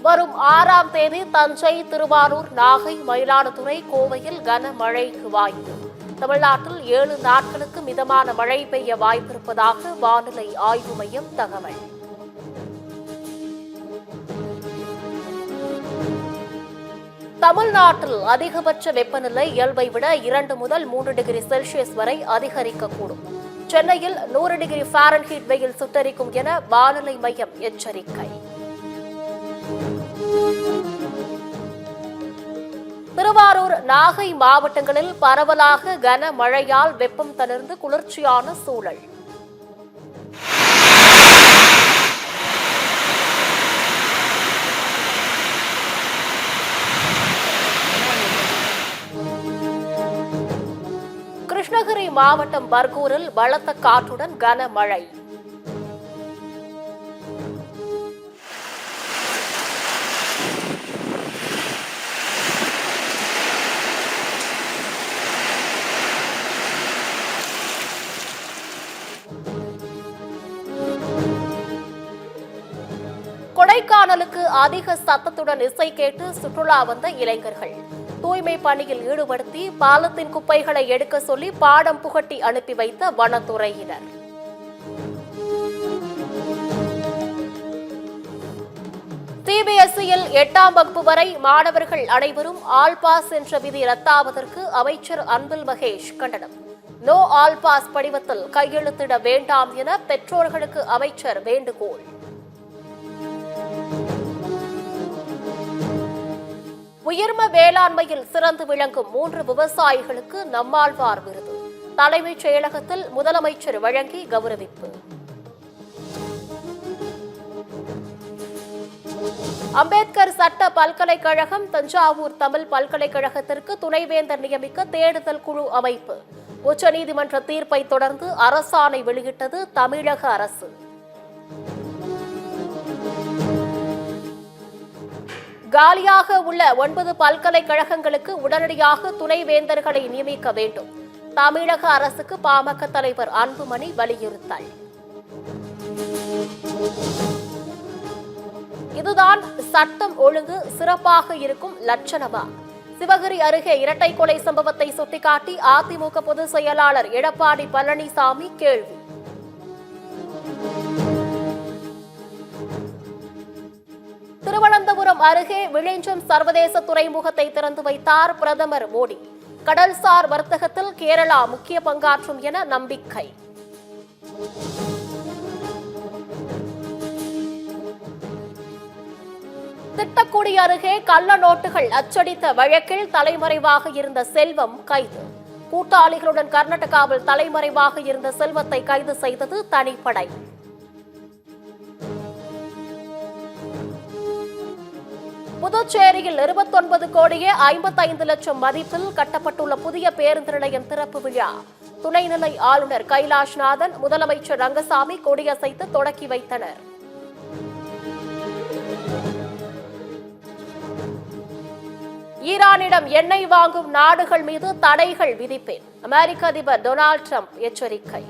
வரும் 6ஆம் தேதி தஞ்சை, திருவாரூர், நாகை, மயிலாடுதுறை, கோவையில் கனமழைக்கு வாய்ப்பு. தமிழ்நாட்டில் 7 நாட்களுக்கு மிதமான மழை பெய்ய வாய்ப்பிருப்பதாக வானிலை ஆய்வு மையம் தகவல். தமிழ்நாட்டில் அதிகபட்ச வெப்பநிலை இயல்பை விட 2 முதல் 3 டிகிரி செல்சியஸ் வரை அதிகரிக்கக்கூடும். சென்னையில் 100 டிகிரி ஃபாரன்ஹீட் வெயில் சுட்டரிக்கும் என வானிலை மையம் எச்சரிக்கை. திருவாரூர், நாகை மாவட்டங்களில் பரவலாக கனமழையால் வெப்பம் தணிர்ந்து குளிர்ச்சியான சூழல். கிருஷ்ணகிரி மாவட்டம் பர்கூரில் பலத்த காற்றுடன் கனமழை. கொடைக்கானலுக்கு அதிக சத்தத்துடன் இசை கேட்டு சுற்றுலா வந்த இளைஞர்கள் தூய்மை பணியில் ஈடுபடுத்தி பாலத்தின் குப்பைகளை எடுக்க சொல்லி பாடம் புகட்டி அனுப்பி வைத்த வனத்துறையினர். சிபிஎஸ்இயில் 8ஆம் வகுப்பு வரை மாணவர்கள் அனைவரும் ஆல் பாஸ் என்ற விதி ரத்தாவதற்கு அமைச்சர் அன்பில் மகேஷ் கண்டனம். நோ ஆல் பாஸ் படிவத்தில் கையெழுத்திட வேண்டாம் என பெற்றோர்களுக்கு அமைச்சர் வேண்டுகோள். உயிர்ம வேளாண்மையில் சிறந்து விளங்கும் 3 விவசாயிகளுக்கு நம்மாழ்வார் விருது தலைமைச் செயலகத்தில் முதலமைச்சர் வழங்கி கௌரவிப்பு. அம்பேத்கர் சட்ட பல்கலைக்கழகம் தஞ்சாவூர் தமிழ் பல்கலைக்கழகத்திற்கு துணைவேந்தர் நியமிக்க தேடுதல் குழு அமைப்பு. உச்சநீதிமன்ற தீர்ப்பை தொடர்ந்து அரசாணை வெளியிட்டது தமிழக அரசு. காலியாக உள்ள 9 பல்கலைக்கழகங்களுக்கு உடனடியாக துணைவேந்தர்களை நியமிக்க வேண்டும். தமிழக அரசுக்கு பாமக தலைவர் அன்புமணி வலியுறுத்தல். இதுதான் சட்டம் ஒழுங்கு சிறப்பாக இருக்கும் லட்சணமா? சிவகிரி அருகே இரட்டை கொலை சம்பவத்தை சுட்டிக்காட்டி அதிமுக பொதுச் செயலாளர் எடப்பாடி பழனிசாமி கேள்வி. திருவனந்தபுரம் அருகே விழிஞ்சம் சர்வதேச துறைமுகத்தை திறந்து வைத்தார் பிரதமர் மோடி. கடல்சார் வர்த்தகத்தில் கேரளா முக்கிய பங்காற்றும் என நம்பிக்கை. திட்டக்குடி அருகே கள்ள நோட்டுகள் அச்சடித்த வழக்கில் தலைமறைவாக இருந்த செல்வம் கைது. கூட்டாளிகளுடன் கர்நாடகாவில் தலைமறைவாக இருந்த செல்வத்தை கைது செய்தது தனிப்படை. புதுச்சேரியில் 29 கோடியே 55 லட்சம் மதிப்பில் கட்டப்பட்டுள்ள புதிய பேருந்து நிலையம் திறப்பு விழா. துணைநிலை ஆளுநர் கைலாஷ்நாதன், முதலமைச்சர் ரங்கசாமி கொடியசைத்து தொடக்கி வைத்தனர். ஈரானிடம் எண்ணெய் வாங்கும் நாடுகள் மீது தடைகள் விதிப்பேன் அமெரிக்க அதிபர் டொனால்டு டிரம்ப் எச்சரிக்கை.